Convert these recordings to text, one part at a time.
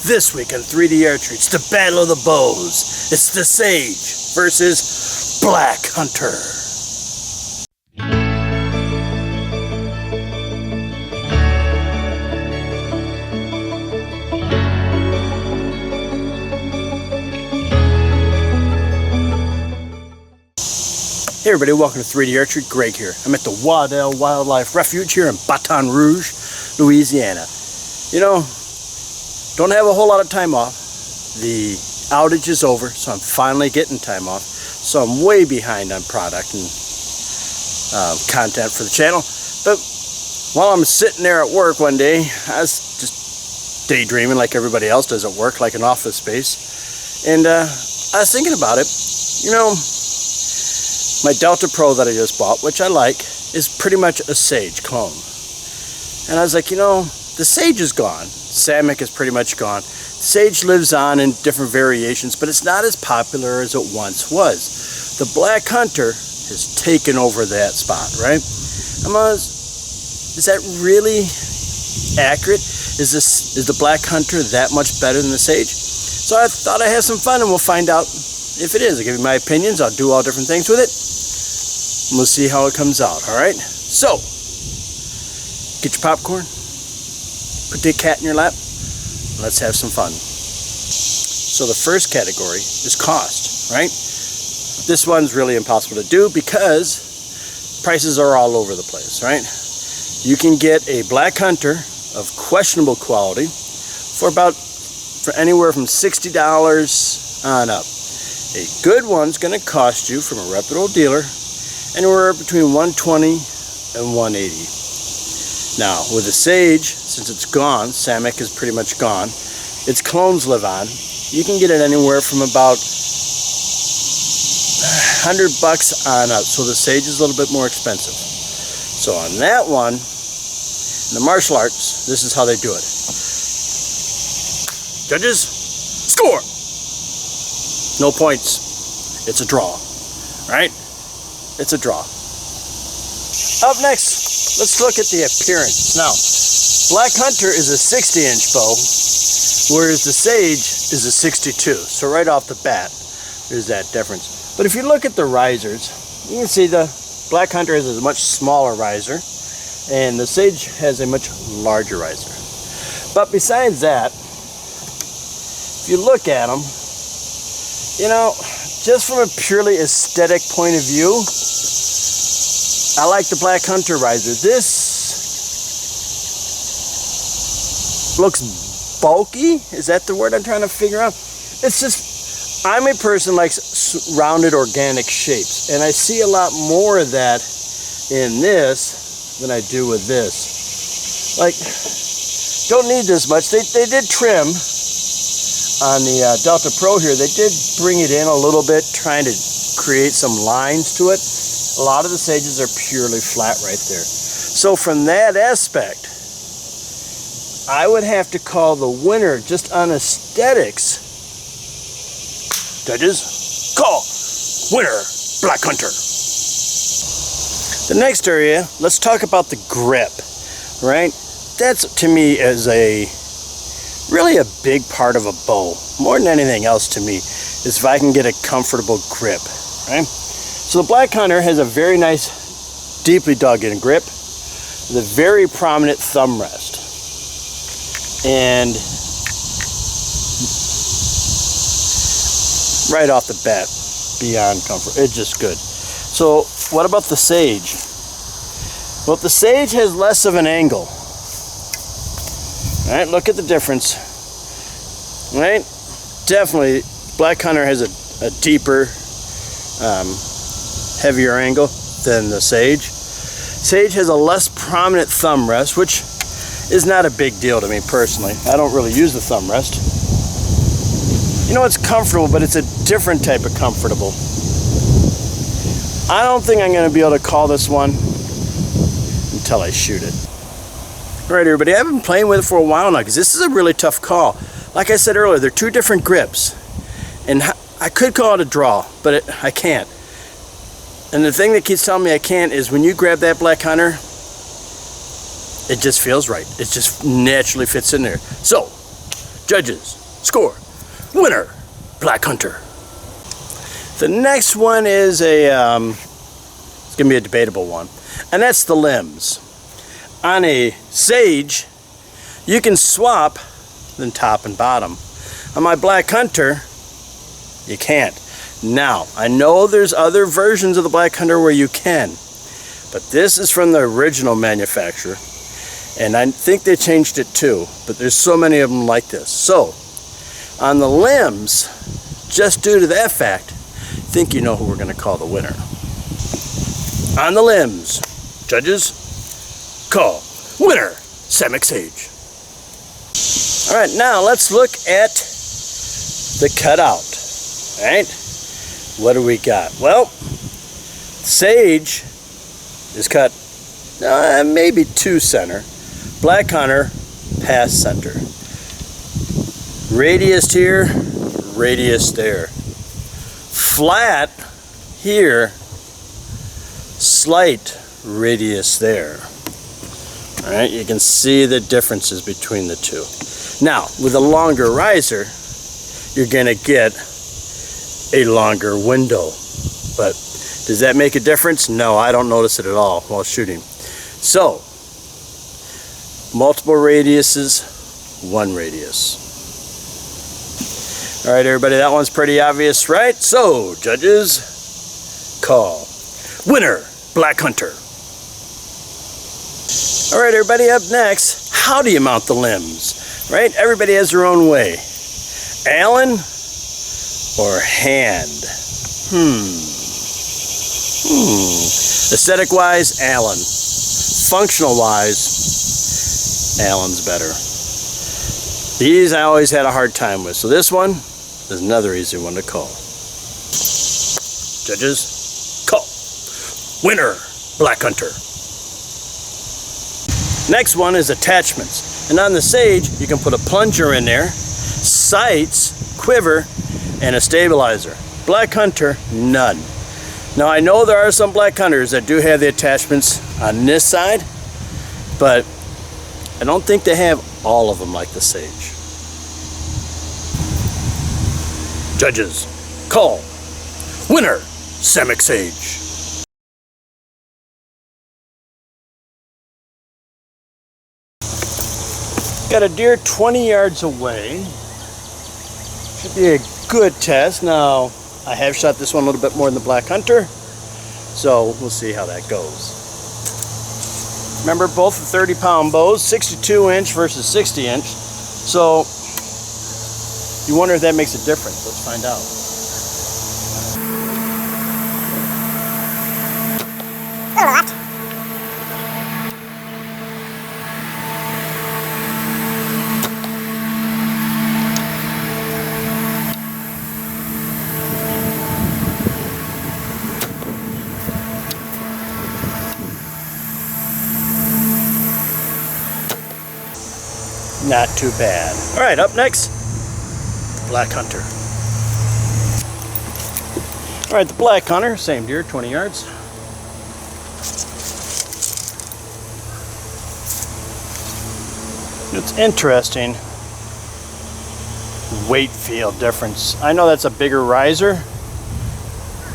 This week on 3D Archery, it's the Battle of the Bows. It's the Sage versus Black Hunter. Hey everybody, welcome to 3D Archery. Greg here. I'm at the Waddell Wildlife Refuge here in Baton Rouge, Louisiana. You know, don't have a whole lot of time off. The outage is over, so I'm finally getting time off. So I'm way behind on product and content for the channel. But while I'm sitting there at work one day, I was just daydreaming like everybody else does at work, like an office space. And I was thinking about it. You know, my Delta Pro that I just bought, which I like, is pretty much a Sage clone. And I was like, you know, the Sage is gone. Samick is pretty much gone. Sage lives on in different variations, but it's not as popular as it once was. The Black Hunter has taken over that spot, right? Is that really accurate? Is the Black Hunter that much better than the Sage? So I thought I'd have some fun, and we'll find out if it is. I'll give you my opinions. I'll do all different things with it. And we'll see how it comes out, all right? So, get your popcorn. Put the cat in your lap. Let's have some fun. So the first category is cost, right? This one's really impossible to do because prices are all over the place, right? You can get a Black Hunter of questionable quality for anywhere from $60 on up. A good one's going to cost you from a reputable dealer anywhere between $120 and $180. Now, with the Sage, since it's gone, Samick is pretty much gone, its clones live on, you can get it anywhere from about $100 on up, so the Sage is a little bit more expensive. So on that one, in the martial arts, this is how they do it. Judges, score! No points. It's a draw, right? It's a draw. Up next, let's look at the appearance. Now, Black Hunter is a 60-inch bow, whereas the Sage is a 62. So right off the bat, there's that difference. But if you look at the risers, you can see the Black Hunter has a much smaller riser, and the Sage has a much larger riser. But besides that, if you look at them, you know, just from a purely aesthetic point of view, I like the Black Hunter riser. This looks bulky. Is that the word I'm trying to figure out? It's just, I'm a person who likes rounded organic shapes, and I see a lot more of that in this than I do with this. Like, don't need this much. They did trim on the Delta Pro here. They did bring it in a little bit, trying to create some lines to it. A lot of the Sages are purely flat right there. So from that aspect, I would have to call the winner just on aesthetics. Judges, call winner, Black Hunter. The next area, let's talk about the grip, right? That's, to me, is really a big part of a bow. More than anything else to me is if I can get a comfortable grip, right? So the Black Hunter has a very nice, deeply dug in grip with a very prominent thumb rest. And right off the bat, beyond comfort, it's just good. So what about the Sage? Well, the Sage has less of an angle. All right, look at the difference. All right, definitely Black Hunter has a deeper, heavier angle than the Sage. Sage has a less prominent thumb rest, which is not a big deal to me personally. I don't really use the thumb rest. You know, it's comfortable, but it's a different type of comfortable. I don't think I'm going to be able to call this one until I shoot it. All right, everybody, I've been playing with it for a while now because this is a really tough call. Like I said earlier, they're two different grips. And I could call it a draw, but I can't. And the thing that keeps telling me I can't is when you grab that Black Hunter, it just feels right. It just naturally fits in there. So, Judges, score. Winner, Black Hunter. The next one is it's going to be a debatable one, and that's the limbs. On a Sage, you can swap the top and bottom. On my Black Hunter, you can't. Now, I know there's other versions of the Black Hunter where you can, but this is from the original manufacturer, and I think they changed it too, but there's so many of them like this. So, on the limbs, just due to that fact, I think you know who we're going to call the winner. On the limbs, judges, call winner, Samick Sage. Alright, now let's look at the cutout. Alright, what do we got? Well, Sage is cut maybe to center. Black Hunter, past center. Radius here, radius there. Flat here, slight radius there. Alright, you can see the differences between the two. Now, with a longer riser, you're going to get a longer window. But does that make a difference? No, I don't notice it at all while shooting. So, multiple radiuses, one radius. Alright everybody, that one's pretty obvious, right? So, judges, call winner, Black Hunter. Alright everybody, up next, how do you mount the limbs? Right? Everybody has their own way. Allen or hand? Aesthetic wise, Allen. Functional wise, Allen's better. These I always had a hard time with, so this one is another easy one to call. Judges, call winner, Black Hunter. Next one is attachments, and on the Sage you can put a plunger in there, sights, quiver, and a stabilizer. Black Hunter, none. Now I know there are some Black Hunters that do have the attachments on this side, but I don't think they have all of them like the Sage. Judges, call winner, Samick Sage. Got a deer 20 yards away. Should be a good test. Now, I have shot this one a little bit more than the Black Hunter, so we'll see how that goes. Remember, both are 30-pound bows, 62-inch versus 60-inch. So, you wonder if that makes a difference. Let's find out. A lot. Not too bad. All right, up next, Black Hunter. All right, the Black Hunter, same deer, 20 yards. It's interesting, weight feel difference. I know that's a bigger riser,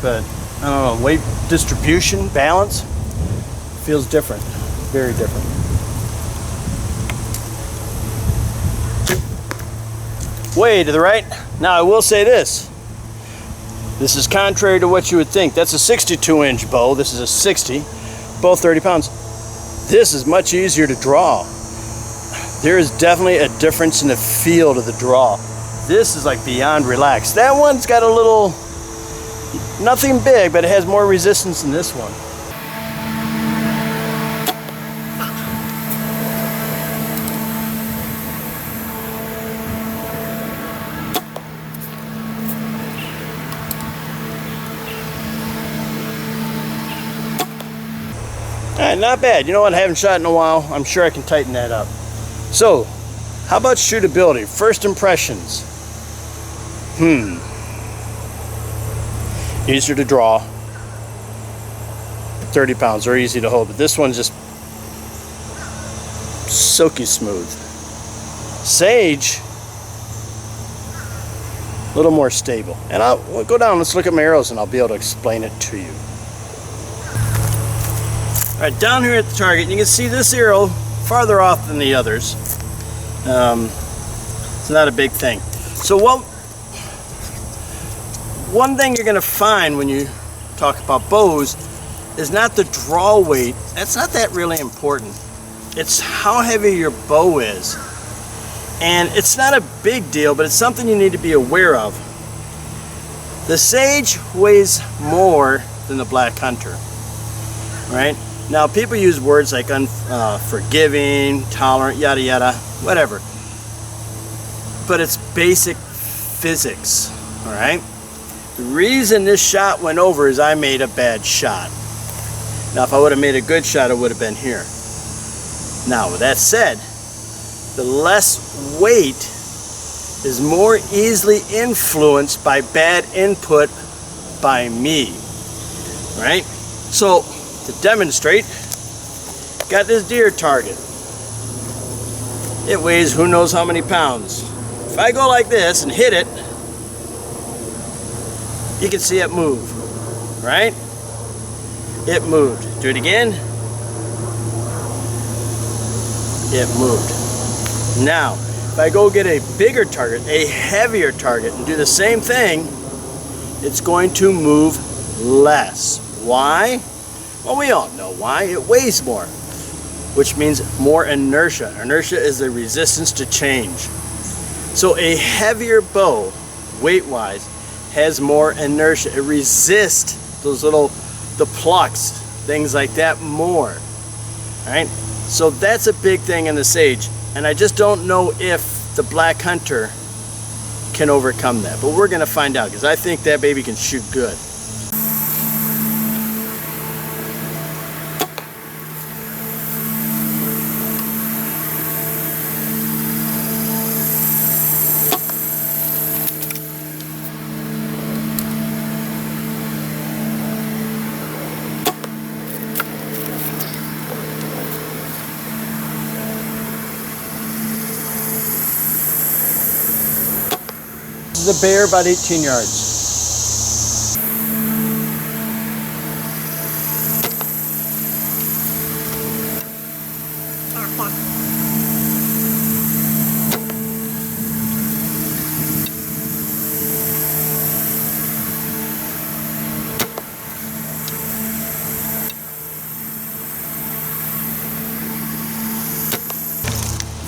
but I don't know, weight distribution, balance, feels different, very different. Way to the right. Now I will say this. This is contrary to what you would think. That's a 62-inch bow. This is a 60. Both 30 pounds. This is much easier to draw. There is definitely a difference in the feel to the draw. This is like beyond relaxed. That one's got a little, nothing big, but it has more resistance than this one. Alright, not bad. You know what? I haven't shot in a while. I'm sure I can tighten that up. So, how about shootability? First impressions. Easier to draw. 30 pounds are easy to hold, but this one's just silky smooth. Sage, a little more stable. And we'll go down, let's look at my arrows and I'll be able to explain it to you. Alright, down here at the target, you can see this arrow farther off than the others. It's not a big thing. So one thing you're going to find when you talk about bows is not the draw weight. That's not that really important. It's how heavy your bow is. And it's not a big deal, but it's something you need to be aware of. The Sage weighs more than the Black Hunter, right? Now people use words like unforgiving, tolerant, yada yada, whatever. But it's basic physics, all right? The reason this shot went over is I made a bad shot. Now if I would have made a good shot, it would have been here. Now with that said, the less weight is more easily influenced by bad input by me, right? So to demonstrate, got this deer target. It weighs who knows how many pounds. If I go like this and hit it, you can see it move, right? It moved. Do it again. It moved. Now, if I go get a bigger target, a heavier target, and do the same thing, it's going to move less. Why? Well, we all know why. It weighs more, which means more inertia. Inertia is the resistance to change. So a heavier bow, weight-wise, has more inertia. It resists those the plucks, things like that more. All right? So that's a big thing in the Sage. And I just don't know if the Black Hunter can overcome that. But we're going to find out, because I think that baby can shoot good. This is a bear about 18 yards.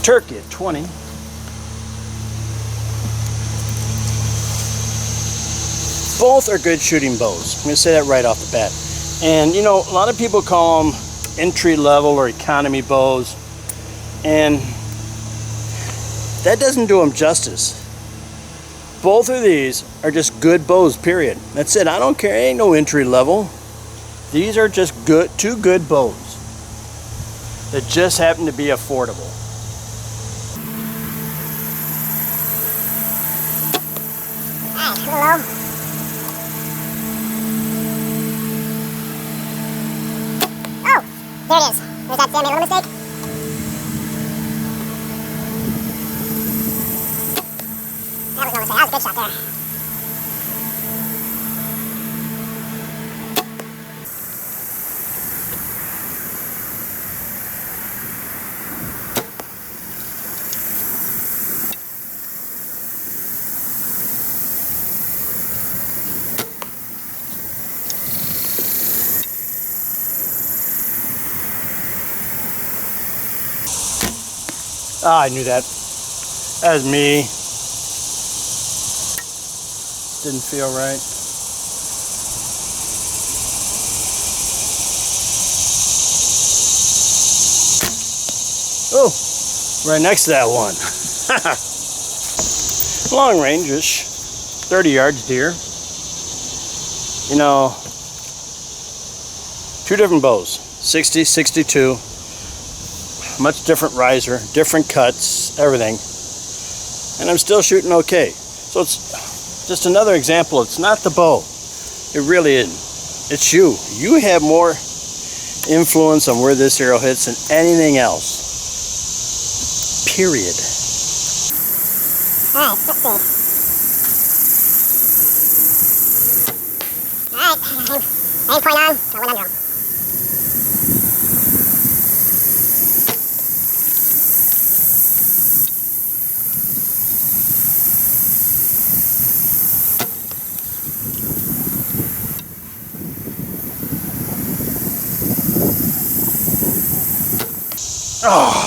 Turkey at 20. Both are good shooting bows. I'm going to say that right off the bat. And you know, a lot of people call them entry level or economy bows, and that doesn't do them justice. Both of these are just good bows, period. That's it. I don't care. Ain't no entry level. These are just good, two good bows that just happen to be affordable. Hello. There it is. There's that Sam made a little mistake. That was no mistake. That was a good shot there. Ah, I knew that. That was me. Didn't feel right. Oh, right next to that one. Long range-ish, 30 yards deer. You know, two different bows, 60, 62. Much different riser, different cuts, everything. And I'm still shooting okay. So it's just another example. It's not the bow. It really isn't. It's you. You have more influence on where this arrow hits than anything else. Period. Alright, let's see. Alright, aim point on, I went under him. Oh.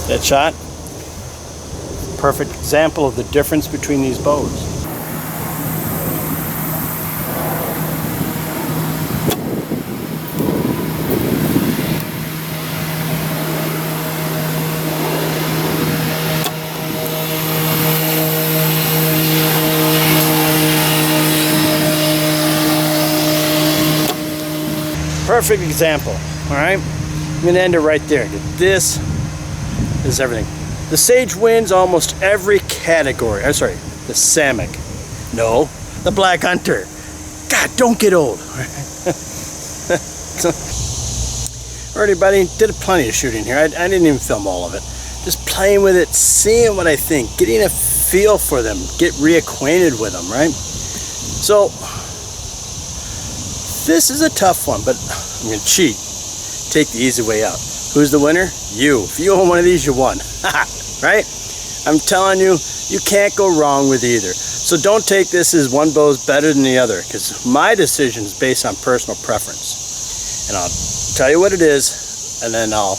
That shot, perfect example of the difference between these bows. Perfect example, all right? I'm gonna end it right there. This is everything. The Sage wins almost every category. I'm sorry, the Samick. No, the Black Hunter. God, don't get old. Alrighty, buddy, did plenty of shooting here. I didn't even film all of it. Just playing with it, seeing what I think, getting a feel for them, get reacquainted with them, right? So, this is a tough one, but I'm gonna cheat. Take the easy way out. Who's the winner? You. If you own one of these, you won. Right? I'm telling you, you can't go wrong with either. So don't take this as one bow's better than the other, because my decision is based on personal preference. And I'll tell you what it is, and then I'll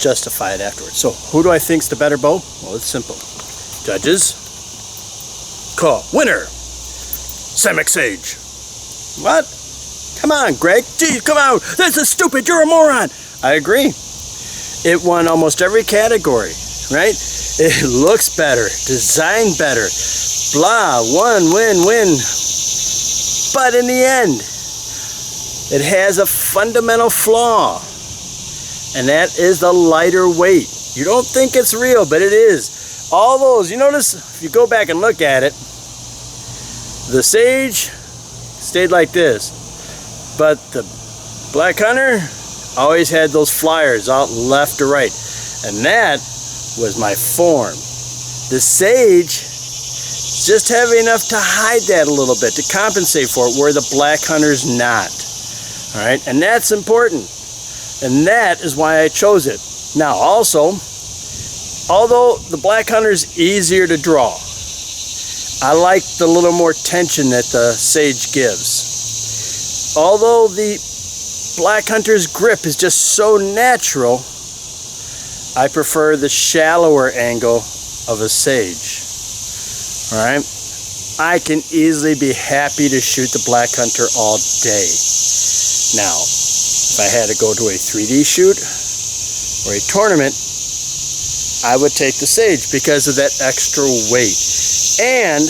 justify it afterwards. So who do I think's the better bow? Well, it's simple. Judges, call. Winner, Samick Sage. What? Come on, Greg. Geez, come on. This is stupid. You're a moron. I agree. It won almost every category, right? It looks better, designed better, blah, win, win. But in the end, it has a fundamental flaw, and that is the lighter weight. You don't think it's real, but it is. All those, you notice, if you go back and look at it, the Sage stayed like this, but the Black Hunter always had those flyers out left to right, and that was my form. The Sage just heavy enough to hide that a little bit, to compensate for it, where the Black Hunter's not. All right, and that's important, and that is why I chose it. Now also, although the Black Hunter's easier to draw, I like the little more tension that the Sage gives. Although the Black Hunter's grip is just so natural, I prefer the shallower angle of a Sage. All right, I can easily be happy to shoot the Black Hunter all day. Now, if I had to go to a 3D shoot or a tournament, I would take the Sage because of that extra weight. And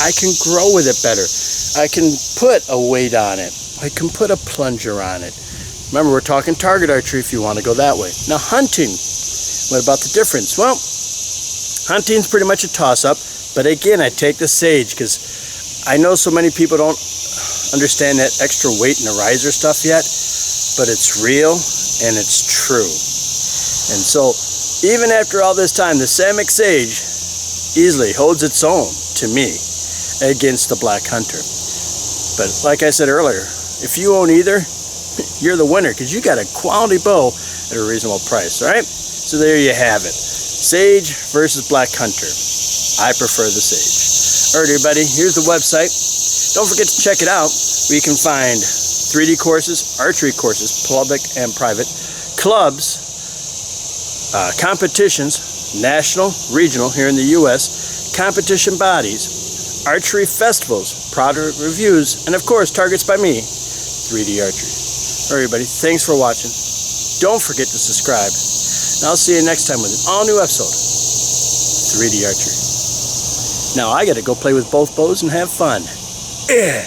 I can grow with it better. I can put a weight on it. I can put a plunger on it. Remember, we're talking target archery if you want to go that way. Now, hunting, what about the difference? Well, hunting's pretty much a toss-up, but again, I take the Sage because I know so many people don't understand that extra weight in the riser stuff yet, but it's real and it's true. And so, even after all this time, the Samick Sage easily holds its own to me against the Black Hunter. But like I said earlier, if you own either, you're the winner because you got a quality bow at a reasonable price. All right, so there you have it. Sage versus Black Hunter. I prefer the Sage. All right, everybody, here's the website. Don't forget to check it out. We can find 3D courses, archery courses, public and private, clubs, competitions, national, regional here in the U.S., competition bodies, archery festivals, product reviews, and of course, targets by me, 3D Archery. All right, everybody, thanks for watching. Don't forget to subscribe, and I'll see you next time with an all-new episode, 3D Archery. Now, I got to go play with both bows and have fun. Yeah.